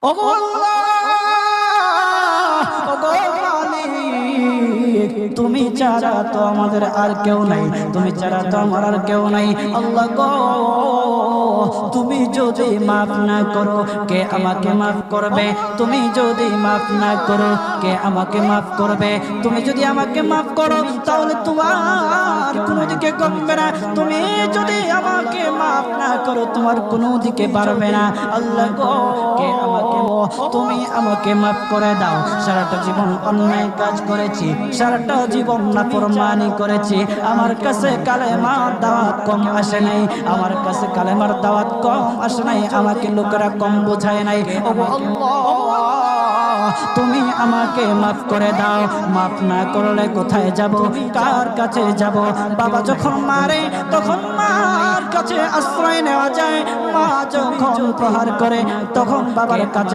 ওগো আল্লাহ, ওগো মালিক, তুমি ছাড়া তো আমাদের আর কেউ নাই, তুমি ছাড়া তো আমার আর কেউ নাই। আল্লাহ গো, তুমি যদি মাফ না করো কে আমাকে মাফ করবে? তুমি যদি মাফ না করো কে আমাকে মাফ করবে? তুমি যদি আমাকে মাফ করো তাহলে তোমার কোনো দিকে কমবে না, তুমি যদি আমাকে মাফ না করো তোমার কোনো দিকে বাড়বে না। আল্লাহ গো, কে আমাকে, তুমি আমাকে মাফ করে দাও। সারাটা জীবন অন্যায় কাজ করেছি, সারাটা জীবন নাফরমানি করেছি, আমার কাছে কালেমার দাওয়াত কম আসে নাই, আমার কাছে কালেমার দাওয়াত কম আসে নাই, আমাকে লোকেরা কম বোঝায় নাই। ও আল্লাহ, তুমি আমাকে মাফ করে দাও। মাফ না করলে কোথায় যাব, কার কাছে যাব? বাবা যখন মারে তখন মার কাছে আশ্রয় নেওয়া যায়, মা যখন প্রহার করে তখন বাবার কাছে